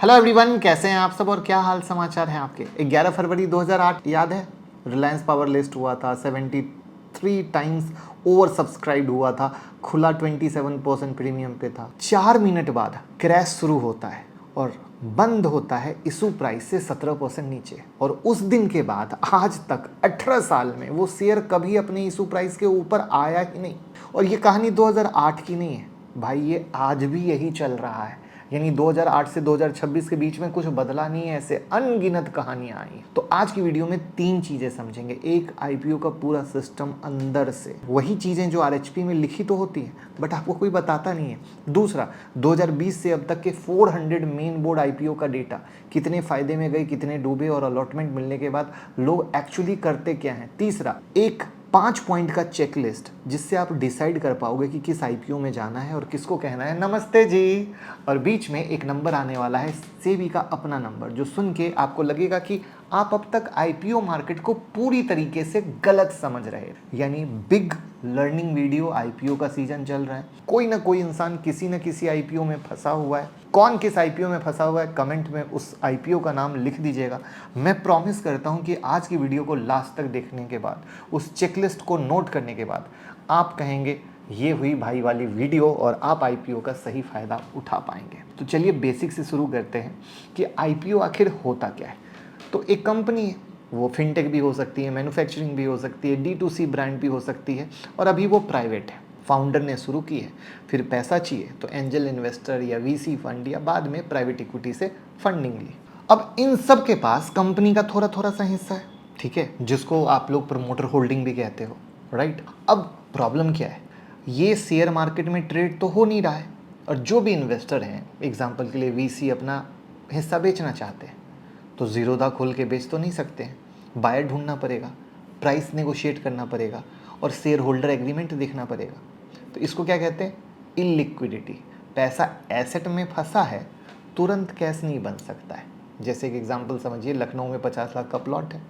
Hello everyone, कैसे हैं आप सब और क्या हाल समाचार हैं आपके। 11 फरवरी 2008 याद है, रिलायंस पावर लिस्ट हुआ था, 73 टाइम्स ओवर सब्सक्राइब्ड हुआ था, खुला 27% प्रीमियम पे था। 4 मिनट बाद क्रैश शुरू होता है और बंद होता है इशू प्राइस से 17% नीचे। और उस दिन के बाद आज तक 18 साल में वो शेयर कभी अपने इशू प्राइस के ऊपर आया ही नहीं। और ये कहानी 2008 की नहीं है भाई, ये आज भी यही चल रहा है। यानी 2008 से 2026 के बीच में कुछ बदला नहीं है, ऐसे अनगिनत कहानियां आई। तो आज की वीडियो में 3 चीजें समझेंगे। एक, आईपीओ का पूरा सिस्टम अंदर से, वही चीजें जो आरएचपी में लिखी तो होती है बट आपको कोई बताता नहीं है। दूसरा, 2020 से अब तक के 400 मेन बोर्ड आईपीओ का डेटा, कितने फायदे में गए, कितने डूबे और अलॉटमेंट मिलने के बाद लोग एक्चुअली करते क्या हैं। तीसरा, एक 5 पॉइंट का चेकलिस्ट जिससे आप डिसाइड कर पाओगे कि किस आईपीओ में जाना है और किसको कहना है नमस्ते जी। और बीच में एक नंबर आने वाला है, सेबी का अपना नंबर, जो सुन के आपको लगेगा कि आप अब तक आईपीओ मार्केट को पूरी तरीके से गलत समझ रहे। यानी बिग लर्निंग वीडियो, आईपीओ का सीजन चल रहा है। कोई ना कोई इंसान किसी न किसी आईपीओ में फंसा हुआ है। कौन किस आईपीओ में फंसा हुआ है, कमेंट में उस आईपीओ का नाम लिख दीजिएगा। मैं प्रॉमिस करता हूं कि आज की वीडियो को लास्ट तक देखने के बाद, उस चेकलिस्ट को नोट करने के बाद, आप कहेंगे ये हुई भाई वाली वीडियो और आप आईपीओ का सही फायदा उठा पाएंगे। तो चलिए बेसिक से शुरू करते हैं कि आईपीओ आखिर होता क्या है। तो एक कंपनी है, वो फिनटेक भी हो सकती है, मैन्युफैक्चरिंग भी हो सकती है, D2C ब्रांड भी हो सकती है, और अभी वो प्राइवेट है। फाउंडर ने शुरू की है, फिर पैसा चाहिए तो एंजल इन्वेस्टर या वीसी फंड या बाद में प्राइवेट इक्विटी से फंडिंग ली। अब इन सब के पास कंपनी का थोड़ा थोड़ा सा हिस्सा है, ठीक है, जिसको आप लोग प्रमोटर होल्डिंग भी कहते हो, राइट। अब प्रॉब्लम क्या है, ये शेयर मार्केट में ट्रेड तो हो नहीं रहा है, और जो भी इन्वेस्टर हैं, एग्जाम्पल के लिए वीसी अपना हिस्सा बेचना चाहते हैं तो जीरोधा खोल के बेच तो नहीं सकते हैं, बायर ढूंढना पड़ेगा, प्राइस नेगोशिएट करना पड़ेगा और शेयर होल्डर एग्रीमेंट देखना पड़ेगा। तो इसको क्या कहते हैं, इलिक्विडिटी। पैसा एसेट में फंसा है, तुरंत कैश नहीं बन सकता है। जैसे एक एग्जांपल समझिए, लखनऊ में 50 लाख का प्लॉट है,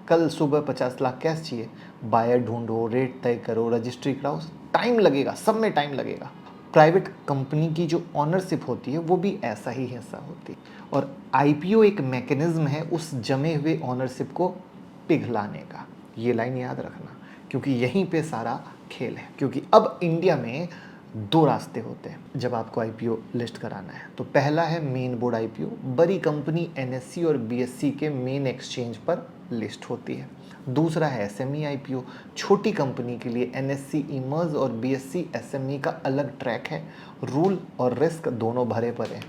कल सुबह 50 लाख कैश चाहिए, बायर ढूंढो, रेट तय करो, रजिस्ट्री कराओ, टाइम लगेगा, सब में टाइम लगेगा। प्राइवेट कंपनी की जो ऑनरशिप होती है वो भी ऐसा ही हिस्सा होती है, और आईपीओ एक मैकेनिज्म है उस जमे हुए ऑनरशिप को पिघलाने का। ये लाइन याद रखना, क्योंकि यहीं पे सारा खेल है। क्योंकि अब इंडिया में 2 रास्ते होते हैं जब आपको आईपीओ लिस्ट कराना है। तो पहला है मेन बोर्ड आईपीओ, बड़ी कंपनी एनएससी और बीएससी के मेन एक्सचेंज पर लिस्ट होती है। दूसरा है एसएमई आईपीओ, छोटी कंपनी के लिए एनएससी इमर्ज और बीएससी एसएमई का अलग ट्रैक है, रूल और रिस्क दोनों भरे पड़े हैं।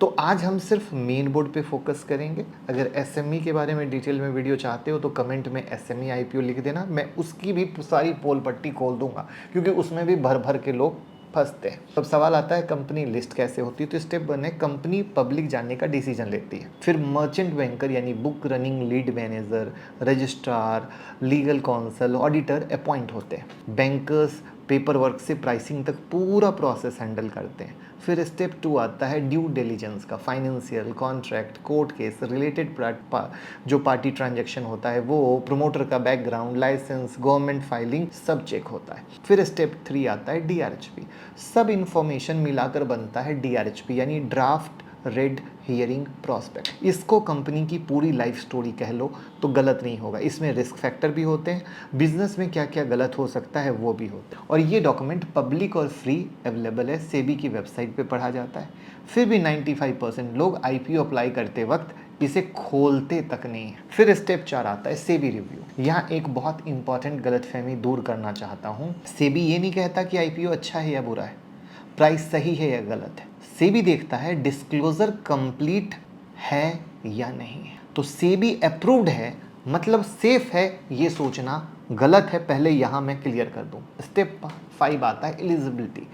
तो आज हम सिर्फ मेन बोर्ड पे फोकस करेंगे। अगर एसएमई के बारे में डिटेल में वीडियो चाहते हो तो कमेंट में एसएमई आईपीओ लिख देना, मैं उसकी भी सारी पोल पट्टी खोल दूंगा, क्योंकि उसमें भी भर भर के लोग फंसते हैं। अब सवाल आता है कंपनी लिस्ट कैसे होती है। तो स्टेप 1 है, कंपनी पब्लिक जाने का डिसीजन लेती है। फिर मर्चेंट बैंकर यानी book running lead manager, registrar, legal council, auditor appoint होते हैं। बैंकर्स पेपर वर्क से प्राइसिंग तक पूरा प्रोसेस हैंडल करते हैं। फिर स्टेप 2 आता है ड्यू डिलीजेंस का, financial, contract, court case related जो पार्टी ट्रांजैक्शन होता है वो, प्रमोटर का बैकग्राउंड, लाइसेंस, गवर्नमेंट फाइलिंग सब चेक होता है। फिर स्टेप 3 आता है डीआरएचपी, सब इंफॉर्मेशन मिलाकर बनता है डीआरएचपी यानी ड्राफ्ट रेड हियरिंग प्रॉस्पेक्ट। इसको कंपनी की पूरी लाइफ स्टोरी कह लो तो गलत नहीं होगा। इसमें रिस्क फैक्टर भी होते हैं, बिजनेस में क्या क्या गलत हो सकता है वो भी होता है, और ये डॉक्यूमेंट पब्लिक और फ्री अवेलेबल है, सेबी की वेबसाइट पे पढ़ा जाता है। फिर भी 95% लोग आईपीओ अप्लाई करते वक्त इसे खोलते तक नहीं है। फिर स्टेप 4 आता है सेबी रिव्यू। यहाँ एक बहुत इंपॉर्टेंट गलतफहमी दूर करना चाहता हूँ। सेबी ये नहीं कहता कि आईपीओ अच्छा है या बुरा है, प्राइस सही है या गलत है। सेबी देखता है डिस्क्लोजर कंप्लीट है या नहीं है। तो सेबी अप्रूव्ड है मतलब सेफ है, ये सोचना गलत है। पहले यहां मैं क्लियर कर दूं। स्टेप 5 आता है एलिजिबिलिटी।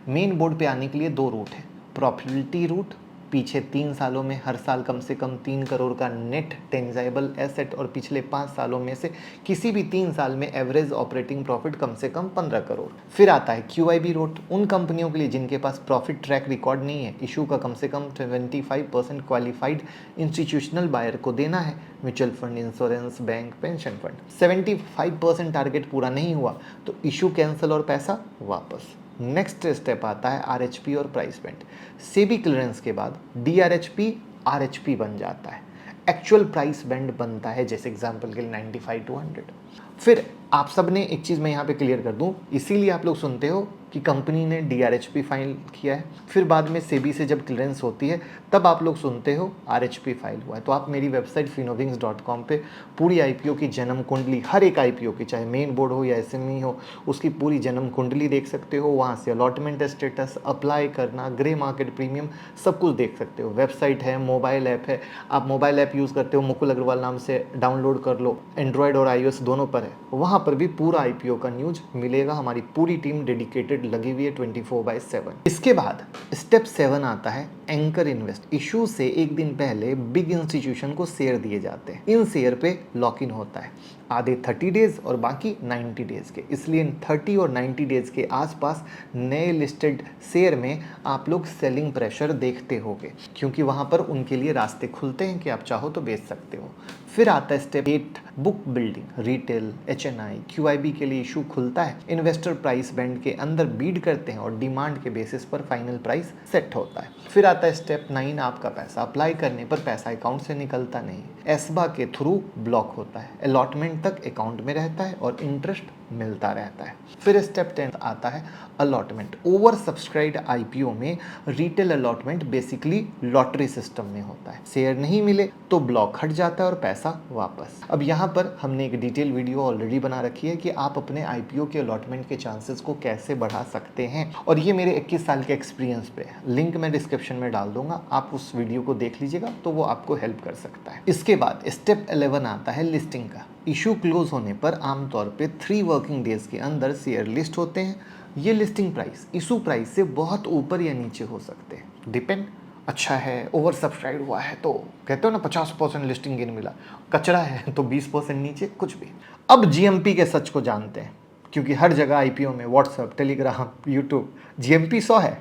मेन बोर्ड पे आने के लिए 2 रूट है, प्रॉफिटेबिलिटी रूट, पीछे 3 सालों में हर साल कम से कम 3 करोड़ का नेट टेंजाइबल एसेट, और पिछले 5 सालों में से किसी भी 3 साल में एवरेज ऑपरेटिंग प्रॉफिट कम से कम 15 करोड़। फिर आता है क्यूआईबी रूट, उन कंपनियों के लिए जिनके पास प्रॉफिट ट्रैक रिकॉर्ड नहीं है, इशू का कम से कम 25% क्वालिफाइड इंस्टीट्यूशनल बायर को देना है, mutual fund, insurance, bank, pension fund. 75% target पूरा नहीं हुआ तो इशू कैंसिल और पैसा वापस। नेक्स्ट स्टेप आता है आरएचपी और प्राइस बैंड। सेबी क्लियरेंस के बाद डीआरएचपी RHP बन जाता है, एक्चुअल प्राइस बैंड बनता है, जैसे एग्जांपल के लिए 95 टू 100। फिर आप सब ने एक चीज़ मैं यहाँ पे क्लियर कर दूँ, इसीलिए आप लोग सुनते हो कि कंपनी ने DRHP फाइल किया है, फिर बाद में सेबी से जब क्लियरेंस होती है तब आप लोग सुनते हो RHP फाइल हुआ है। तो आप मेरी वेबसाइट finovings.com पे पूरी IPO की जन्म कुंडली, हर एक IPO की, चाहे मेन बोर्ड हो या SME हो, उसकी पूरी जन्म कुंडली देख सकते हो। वहाँ से अलॉटमेंट स्टेटस, अप्लाई करना, ग्रे मार्केट प्रीमियम, सब कुछ देख सकते हो। वेबसाइट है, मोबाइल ऐप है, आप मोबाइल ऐप यूज़ करते हो मुकुल अग्रवाल नाम से, डाउनलोड कर लो, एंड्रॉयड और iOS दोनों पर है। वहाँ पर भी पूरा IPO का न्यूज़ मिलेगा। हमारी पूरी टीम डेडिकेटेड लगी हुई है 24/7। इसके बाद स्टेप 7 आता है एंकर इन्वेस्ट। इशू से एक दिन पहले बिग इंस्टीट्यूशन को शेयर दिए जाते हैं। इन शेयर पे लॉक इन होता है, आधे 30 डेज और बाकी 90 डेज के। इसलिए 30 और 90 डेज के आसपास नए लिस्टेड शेयर में आप लोग सेलिंग प्रेशर देखते होगे, क्योंकि वहाँ पर उनके लिए रास्ते खुलते हैं कि आप चाहो तो बेच सकते हो। फिर आता है step 8 book building. Retail, HNI, QIB के लिए इशू खुलता है, इन्वेस्टर प्राइस बैंड के अंदर बीड करते हैं और डिमांड के बेसिस पर फाइनल प्राइस सेट होता है। फिर आता है स्टेप 9 आपका पैसा। अप्लाई करने पर पैसा अकाउंट से निकलता नहीं, एस्बा के थ्रू ब्लॉक होता है, अलॉटमेंट तक अकाउंट में रहता है और इंटरेस्ट मिलता रहता है। फिर स्टेप 10 आता है अलॉटमेंट। ओवर सब्सक्राइब्ड IPO में retail allotment basically lottery system में होता है। शेयर नहीं मिले तो ब्लॉक हट जाता है और पैसा वापस। अब यहाँ पर हमने एक डिटेल वीडियो ऑलरेडी बना रखी है कि आप अपने IPO के अलॉटमेंट के चांसेस को कैसे बढ़ा सकते हैं, और ये मेरे 21 साल के एक्सपीरियंस पे है। लिंक मैं डिस्क्रिप्शन में डाल दूंगा, आप उस वीडियो को देख लीजिएगा तो वो आपको हेल्प कर सकता है। इसके बाद स्टेप 11 आता है लिस्टिंग का। इशू क्लोज होने पर आमतौर पे 3 वर्किंग डेज के अंदर शेयर लिस्ट होते हैं। ये लिस्टिंग प्राइस इशू प्राइस से बहुत ऊपर या नीचे हो सकते हैं, डिपेंड। अच्छा है, ओवर सब्सक्राइब हुआ है तो कहते हो ना 50% लिस्टिंग गेन मिला, कचरा है तो 20% नीचे, कुछ भी। अब GMP के सच को जानते हैं, क्योंकि हर जगह IPO में व्हाट्सएप, टेलीग्राम, यूट्यूब GMP 100 है,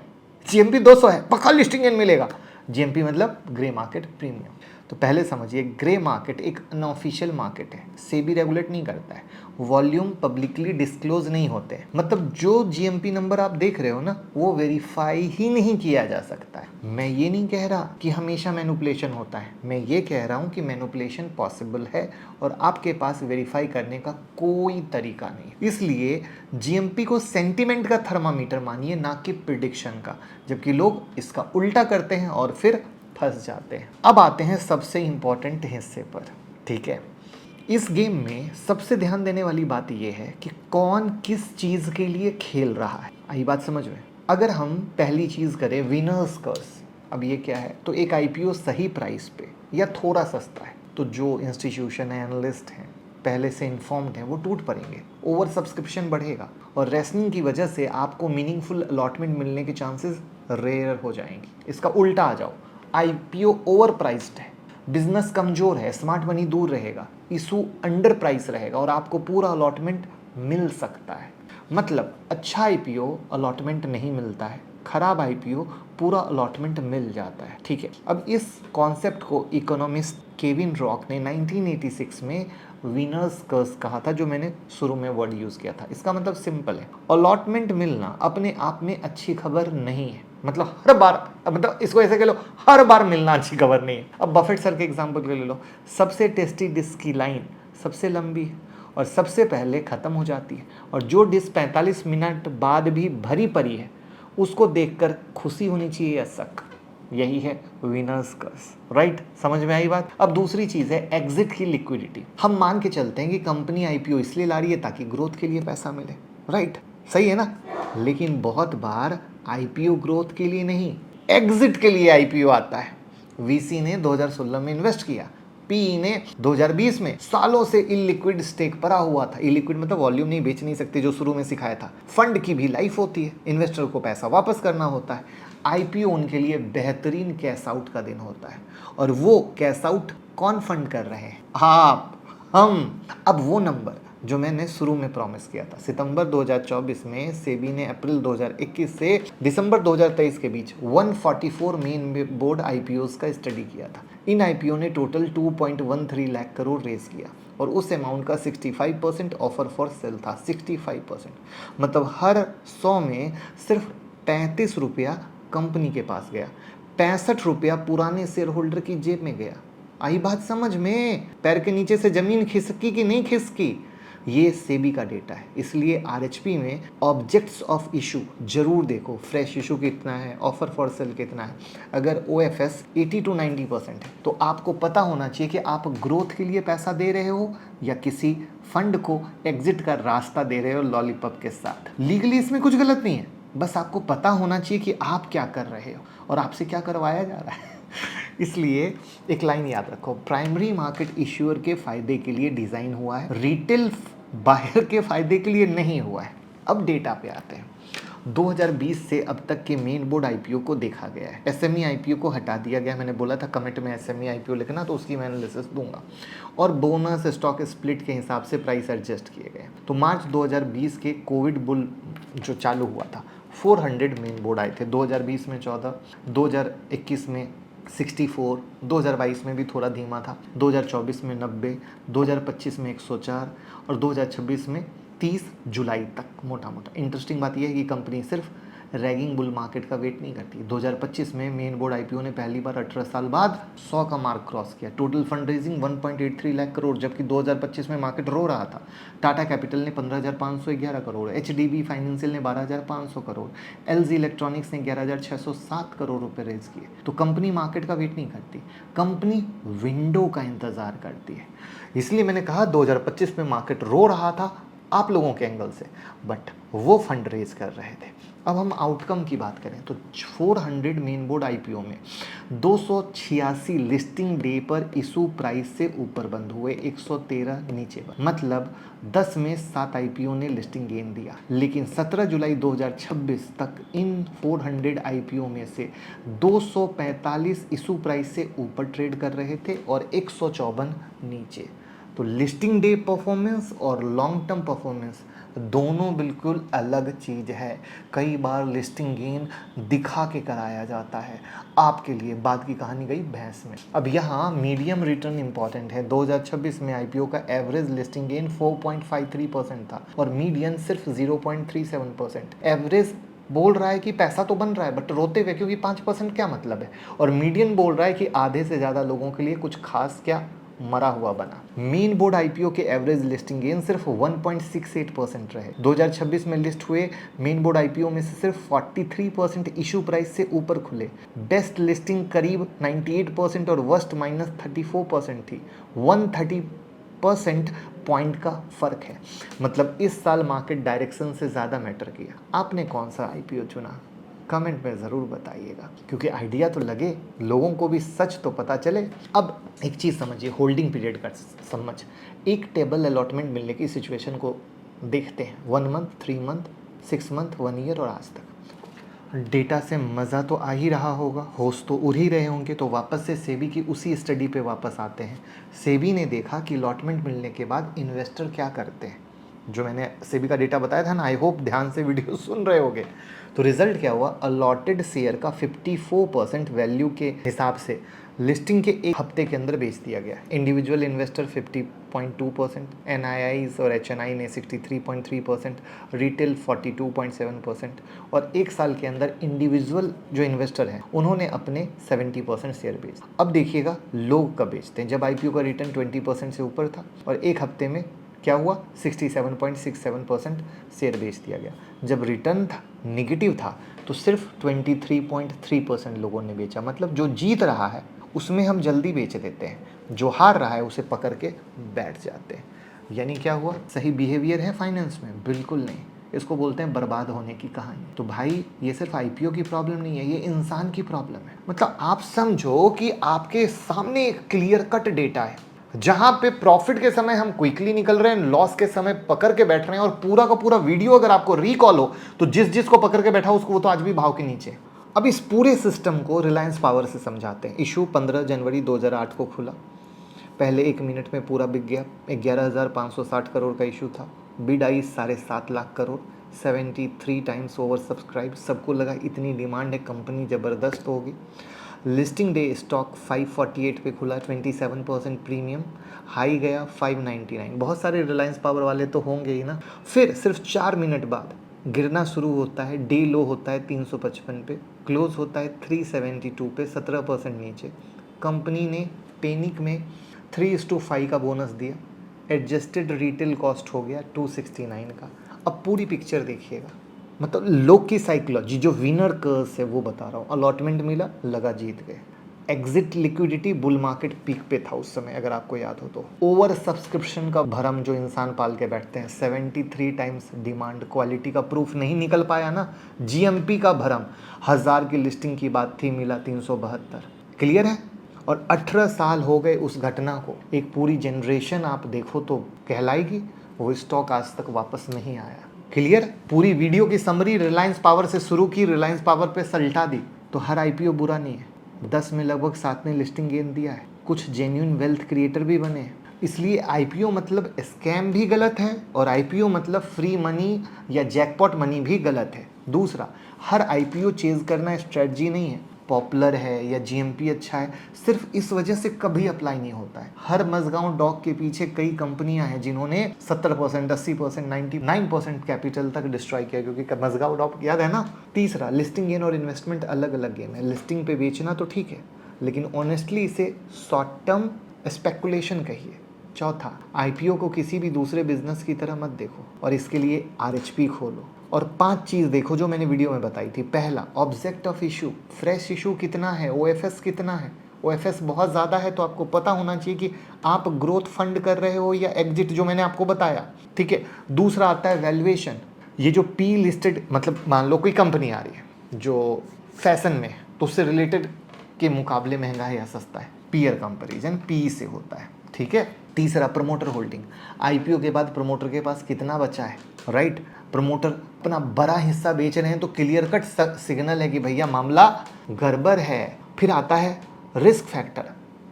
GMP 200 है, पक्का लिस्टिंग गेन मिलेगा। GMP मतलब ग्रे मार्केट प्रीमियम। तो पहले समझिए, ग्रे मार्केट एक अनऑफिशियल मार्केट है, सेबी रेगुलेट नहीं करता है, वॉल्यूम पब्लिकली डिस्क्लोज नहीं होते हैं। मतलब जो GMP नंबर आप देख रहे हो ना, वो वेरीफाई ही नहीं किया जा सकता है। मैं ये नहीं कह रहा कि हमेशा मैनिपुलेशन होता है, मैं ये कह रहा हूँ कि मैनिपुलेशन पॉसिबल है और आपके पास वेरीफाई करने का कोई तरीका नहीं। इसलिए GMP को सेंटिमेंट का थर्मामीटर मानिए, ना कि प्रिडिक्शन का, जबकि लोग इसका उल्टा करते हैं और फिर फंस जाते हैं। अब आते हैं सबसे इंपॉर्टेंट हिस्से पर, ठीक है। इस गेम में सबसे ध्यान देने वाली बात यह है कि कौन किस चीज़ के लिए खेल रहा है। आई बात समझ में? अगर हम पहली चीज़ करें विनर्स कर्स, अब ये क्या है? तो एक IPO सही प्राइस पे या थोड़ा सस्ता है तो जो इंस्टीट्यूशन है, एनालिस्ट हैं, पहले से इन्फॉर्म्ड हैं, वो टूट पड़ेंगे, ओवर सब्सक्रिप्शन बढ़ेगा और रेशनिंग की वजह से आपको मीनिंगफुल अलॉटमेंट मिलने के चांसेस रेयर हो जाएंगे। इसका उल्टा आ जाओ, IPO ओवर प्राइस्ड है, बिजनेस कमजोर है, स्मार्ट मनी दूर रहेगा, इशू अंडर प्राइस रहेगा और आपको पूरा अलॉटमेंट मिल सकता है। मतलब अच्छा IPO अलॉटमेंट नहीं मिलता है, खराब IPO पूरा अलॉटमेंट मिल जाता है, ठीक है। अब इस कॉन्सेप्ट को इकोनॉमिस्ट केविन रॉक ने 1986 में विनर्स कर्स कहा था, जो मैंने शुरू में वर्ड यूज़ किया था। इसका मतलब सिंपल है, अलॉटमेंट मिलना अपने आप में अच्छी खबर नहीं है। मतलब हर बार, मतलब इसको ऐसे कह लो, हर बार मिलना अच्छी खबर नहीं है। अब बफेट सर के एग्जांपल ले लो, सबसे टेस्टी डिश की लाइन सबसे लंबी है और सबसे पहले ख़त्म हो जाती है, और जो डिश 45 मिनट बाद भी भरी पड़ी है उसको देखकर खुशी होनी चाहिए या शक। यही है विनर्स कर्स, राइट? समझ में आई बात? अब दूसरी चीज़ है एग्जिट की लिक्विडिटी। हम मान के चलते हैं कि कंपनी IPO इसलिए ला रही है ताकि ग्रोथ के लिए पैसा मिले, राइट? सही है ना? लेकिन बहुत बार IPO ग्रोथ के लिए नहीं, एग्जिट के लिए IPO आता है। VC ने 2016 में इन्वेस्ट किया, PE ने 2020 में, सालों से इलिक्विड स्टेक पड़ा हुआ था। इलिक्विड मतलब वॉल्यूम नहीं, बेच नहीं सकते, जो शुरू में सिखाया था। फंड की भी लाइफ होती है, इन्वेस्टर को पैसा वापस करना होता है। IPO उनके लिए बेहतरीन कैश आउट का दिन होता है, और वो कैश आउट कौन फंड कर रहे हैं? आप, हम। अब वो नंबर जो मैंने शुरू में प्रॉमिस किया था, सितंबर 2024 में सेबी ने अप्रैल 2021 से दिसंबर 2023 के बीच 144 मेन बोर्ड IPOs का स्टडी किया था। इन IPO ने टोटल 2.13 लाख करोड़ रेज किया और उस अमाउंट का 65% ऑफर फॉर सेल था। 65%, मतलब हर 100 में सिर्फ 35 रुपया कंपनी के पास गया, ₹65 पुराने शेयर होल्डर की जेब में गया। आई बात समझ में? पैर के नीचे से जमीन खिसकी कि नहीं खिसकी? ये सेबी का डेटा है। इसलिए आरएचपी में ऑब्जेक्ट्स ऑफ इशू जरूर देखो, फ्रेश इशू कितना है, ऑफर फॉर सेल कितना है। अगर ओएफएस 80 to 90% है तो आपको पता होना चाहिए कि आप ग्रोथ के लिए पैसा दे रहे हो या किसी फंड को एग्जिट का रास्ता दे रहे हो लॉलीपॉप के साथ। लीगली इसमें कुछ गलत नहीं है, बस आपको पता होना चाहिए कि आप क्या कर रहे हो और आपसे क्या करवाया जा रहा है। इसलिए एक लाइन याद रखो, प्राइमरी मार्केट इश्यूअर के फायदे के लिए डिजाइन हुआ है, रिटेल बायर के फायदे के लिए नहीं हुआ है। अब डेटा पे आते हैं। 2020 से अब तक के मेन बोर्ड आईपीओ को देखा गया है। एसएमई आईपीओ को हटा दिया गया। मैंने बोला था कमेंट में एसएमई आईपीओ लिखना, तो उसकी मैं एनालिसिस दूंगा। और बोनस स्टॉक स्प्लिट के हिसाब से प्राइस एडजस्ट किए गए। तो मार्च 2020 के कोविड बुल जो चालू हुआ था, 400 मेन बोर्ड आए थे। 2020 में 14, 2021 में 64, 2022 में भी थोड़ा धीमा था, 2024 में 90, 2025 में 104 और 2026 में 30 जुलाई तक मोटा मोटा। इंटरेस्टिंग बात यह है कि कंपनी सिर्फ रैगिंग बुल मार्केट का वेट नहीं करती। 2025 में मेन बोर्ड आईपीओ ने पहली बार 18 साल बाद 100 का मार्क क्रॉस किया। Total fund raising 1.83 lakh crore, जबकि 2025 में मार्केट रो रहा था। टाटा कैपिटल ने 15,511 करोड़, एचडीबी फाइनेंशियल ने 12,500 करोड़, एलजी इलेक्ट्रॉनिक्स ने 11,607 करोड़ रुपए रेज किए। तो कंपनी मार्केट का वेट नहीं करती, कंपनी विंडो का इंतजार करती है। इसलिए मैंने कहा 2025 में मार्केट रो रहा था आप लोगों के एंगल से, बट वो फंड रेज कर रहे थे। अब हम आउटकम की बात करें तो 400 मेन बोर्ड आईपीओ में 286 लिस्टिंग डे पर इशू प्राइस से ऊपर बंद हुए, 113 नीचे बंद। मतलब 10 में 7 आईपीओ ने लिस्टिंग गेन दिया। लेकिन 17 जुलाई 2026 तक इन 400 आईपीओ में से 245 इशू प्राइस से ऊपर ट्रेड कर रहे थे और 154 नीचे। तो लिस्टिंग डे परफॉर्मेंस और लॉन्ग टर्म परफॉर्मेंस दोनों बिल्कुल अलग चीज़ है। कई बार लिस्टिंग गेन दिखा के कराया जाता है आपके लिए, बाद की कहानी गई भैंस में। अब यहाँ मीडियम रिटर्न इंपॉर्टेंट है। 2026 में आईपीओ का एवरेज लिस्टिंग गेन 4.53% था और मीडियन सिर्फ 0.37%। एवरेज बोल रहा है कि पैसा तो बन रहा है, बट रोते हुए, क्योंकि 5% क्या मतलब है। और मीडियन बोल रहा है कि आधे से ज़्यादा लोगों के लिए कुछ खास क्या मरा हुआ बना। मेन बोर्ड आईपीओ के एवरेज लिस्टिंग गेन सिर्फ 1.68% रहे। 2026 में लिस्ट हुए मेन बोर्ड आईपीओ में से सिर्फ 43% इशू प्राइस से ऊपर खुले। बेस्ट लिस्टिंग करीब 98% और वर्स्ट -34% थी। 130% पॉइंट का फर्क है। मतलब इस साल मार्केट डायरेक्शन से ज़्यादा मैटर किया। आपने कौन सा आईपीओ चुना? कमेंट में ज़रूर बताइएगा, क्योंकि आइडिया तो लगे, लोगों को भी सच तो पता चले। अब एक चीज़ समझिए, होल्डिंग पीरियड का समझ। एक टेबल अलॉटमेंट मिलने की सिचुएशन को देखते हैं। 1 मंथ, 3 मंथ, 6 मंथ, 1 ईयर और आज तक। डेटा से मज़ा तो आ ही रहा होगा, होश तो उड़ ही रहे होंगे। तो वापस से सेबी की उसी स्टडी पे वापस आते हैं। सेबी ने देखा कि अलॉटमेंट मिलने के बाद इन्वेस्टर क्या करते हैं। जो मैंने सेबी का डेटा बताया था ना, आई होप ध्यान से वीडियो सुन रहे होंगे। तो रिजल्ट क्या हुआ? अलॉटेड शेयर का 54% वैल्यू के हिसाब से लिस्टिंग के एक हफ्ते के अंदर बेच दिया गया। इंडिविजुअल इन्वेस्टर 50.2%, एनआईआईज और एचएनआई ने 63.3%, रिटेल 42.7% और एक साल के अंदर इंडिविजुअल जो इन्वेस्टर हैं उन्होंने अपने 70% शेयर बेच। अब देखिएगा लोग कब बेचते हैं, जब आईपीओ का रिटर्न 20% से ऊपर था और एक हफ्ते में क्या हुआ? 67.67% शेयर बेच दिया गया। जब रिटर्न था निगेटिव था तो सिर्फ 23.3% लोगों ने बेचा। मतलब जो जीत रहा है उसमें हम जल्दी बेच देते हैं, जो हार रहा है उसे पकड़ के बैठ जाते हैं। यानी क्या हुआ? सही बिहेवियर है फाइनेंस में? बिल्कुल नहीं। इसको बोलते हैं बर्बाद होने की कहानी। तो भाई ये सिर्फ आईपीओ की प्रॉब्लम नहीं है, ये इंसान की प्रॉब्लम है। मतलब आप समझो कि आपके सामने क्लियर कट डेटा है, जहां पे प्रॉफिट के समय हम क्विकली निकल रहे हैं, लॉस के समय पकड़ के बैठ रहे हैं, और पूरा का पूरा वीडियो अगर आपको रिकॉल हो तो जिस को पकड़ के बैठा उसको वो तो आज भी भाव के नीचे। अब इस पूरे सिस्टम को रिलायंस पावर से समझाते हैं। इशू 15 जनवरी 2008 को खुला। पहले 1 मिनट में पूरा बिक गया। 11,560 करोड़ का इशू था। बिड आई 7.5 lakh crore, 73 times over subscribe. सबको लगा इतनी डिमांड है, कंपनी ज़बरदस्त होगी। लिस्टिंग डे स्टॉक 548 पे खुला, 27% प्रीमियम। हाई गया 599। बहुत सारे रिलायंस पावर वाले तो होंगे ही ना। फिर सिर्फ 4 मिनट बाद गिरना शुरू होता है, डे लो होता है 355 पे, क्लोज होता है 372 पे, 17% नीचे। कंपनी ने पैनिक में 3:5 का बोनस दिया, एडजस्टेड रिटेल कॉस्ट हो गया 269 का। अब पूरी पिक्चर देखिएगा, मतलब लोग की साइकोलॉजी, जो विनर कर्स है वो बता रहा हूँ। अलॉटमेंट मिला, लगा जीत गए। Exit liquidity bull market peak पे था उस समय, अगर आपको याद हो तो। ओवर सब्सक्रिप्शन का भरम जो इंसान पाल के बैठते हैं, 73 टाइम्स डिमांड, क्वालिटी का प्रूफ नहीं निकल पाया ना। जीएमपी का भरम, 1000 की लिस्टिंग की बात थी, मिला 372। क्लियर है? और 18 साल हो गए उस घटना को, एक पूरी जनरेशन आप देखो तो कहलाएगी। वो स्टॉक आज तक वापस नहीं आया। क्लियर? पूरी वीडियो की समरी रिलायंस पावर से शुरू की, रिलायंस पावर पे सल्टा दी। तो हर आईपीओ बुरा नहीं है। 10 में लगभग 7 ने लिस्टिंग गेन दिया है, कुछ जेन्युइन वेल्थ क्रिएटर भी बने हैं। इसलिए आईपीओ मतलब स्कैम भी गलत है, और आईपीओ मतलब फ्री मनी या जैकपॉट मनी भी गलत है। दूसरा, हर आईपीओ चेज करना स्ट्रेटजी नहीं है। पॉपुलर है या जीएमपी अच्छा है सिर्फ इस वजह से कभी अप्लाई नहीं होता है। हर मजगांव डॉग के पीछे कई कंपनियां हैं जिन्होंने 70%, 80%, 99% कैपिटल तक डिस्ट्रॉय किया, क्योंकि मजगांव डॉग याद है ना। तीसरा, लिस्टिंग गेन और इन्वेस्टमेंट अलग अलग गेम है। लिस्टिंग पे बेचना तो ठीक है, लेकिन ऑनेस्टली इसे शॉर्ट टर्म स्पेकुलेशन कहिए। चौथा, आईपीओ को किसी भी दूसरे बिजनेस की तरह मत देखो, और इसके लिए आरएचपी खोलो। और 5 चीज़ देखो जो मैंने वीडियो में बताई थी। पहला, object of issue, fresh issue कितना है, ओएफएस कितना है। ओएफएस बहुत ज़्यादा है तो आपको पता होना चाहिए कि आप ग्रोथ फंड कर रहे हो या एग्जिट, जो मैंने आपको बताया। ठीक है। दूसरा आता है वैल्यूएशन। ये जो पी लिस्टेड, मतलब मान लो कोई कंपनी आ रही है जो फैशन में, तो उससे रिलेटेड के मुकाबले महंगा है या सस्ता है, पीयर कंपैरिजन पी से होता है। ठीक है। तीसरा, प्रमोटर होल्डिंग। आईपीओ के बाद प्रमोटर के पास कितना बचा है, राइट। प्रमोटर अपना बड़ा हिस्सा बेच रहे हैं तो क्लियर कट सिग्नल है कि भैया मामला गड़बड़ है। फिर आता है रिस्क फैक्टर।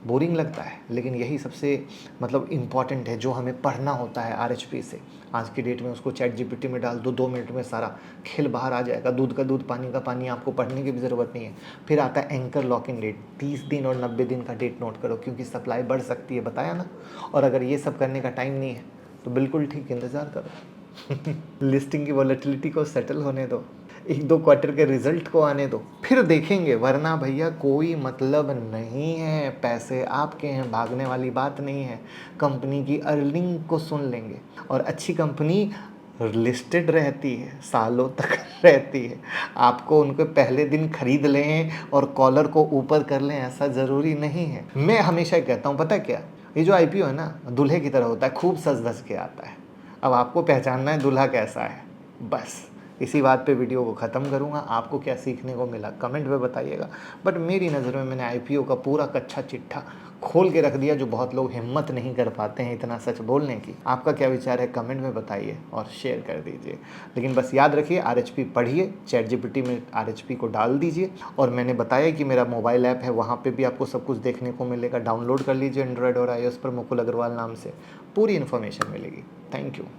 बोरिंग लगता है, लेकिन यही सबसे मतलब इम्पॉर्टेंट है, जो हमें पढ़ना होता है आरएचपी से। आज की डेट में उसको चैट जीपीटी में डाल दो, 2 मिनट में सारा खेल बाहर आ जाएगा। दूध का दूध, पानी का पानी, आपको पढ़ने की भी ज़रूरत नहीं है। फिर आता है एंकर लॉक इन डेट, 30 दिन और 90 दिन का डेट नोट करो, क्योंकि सप्लाई बढ़ सकती है, बताया ना। और अगर ये सब करने का टाइम नहीं है तो बिल्कुल ठीक, इंतज़ार करो। लिस्टिंग की वॉलेटिलिटी को सेटल होने दो, 1-2 क्वार्टर के रिजल्ट को आने दो, फिर देखेंगे। वरना भैया कोई मतलब नहीं है, पैसे आपके हैं, भागने वाली बात नहीं है। कंपनी की अर्निंग को सुन लेंगे, और अच्छी कंपनी लिस्टेड रहती है, सालों तक रहती है। आपको उनको पहले दिन खरीद लें और कॉलर को ऊपर कर लें, ऐसा ज़रूरी नहीं है। मैं हमेशा कहता हूँ, पता है क्या, ये जो आईपीओ है ना, दूल्हे की तरह होता है, खूब सज धज के आता है। अब आपको पहचानना है दूल्हा कैसा है, बस इसी बात पे वीडियो को ख़त्म करूँगा। आपको क्या सीखने को मिला कमेंट में बताइएगा। बट मेरी नज़र में मैंने आईपीओ का पूरा कच्चा चिट्ठा खोल के रख दिया, जो बहुत लोग हिम्मत नहीं कर पाते हैं इतना सच बोलने की। आपका क्या विचार है कमेंट में बताइए और शेयर कर दीजिए। लेकिन बस याद रखिए, आरएचपी पढ़िए, चैट जीपीटी में आरएचपी को डाल दीजिए। और मैंने बताया कि मेरा मोबाइल ऐप है, वहाँ पर भी आपको सब कुछ देखने को मिलेगा। डाउनलोड कर लीजिए एंड्रॉयड और iOS पर, मुकुल अग्रवाल नाम से, पूरी इन्फॉर्मेशन मिलेगी। Thank you.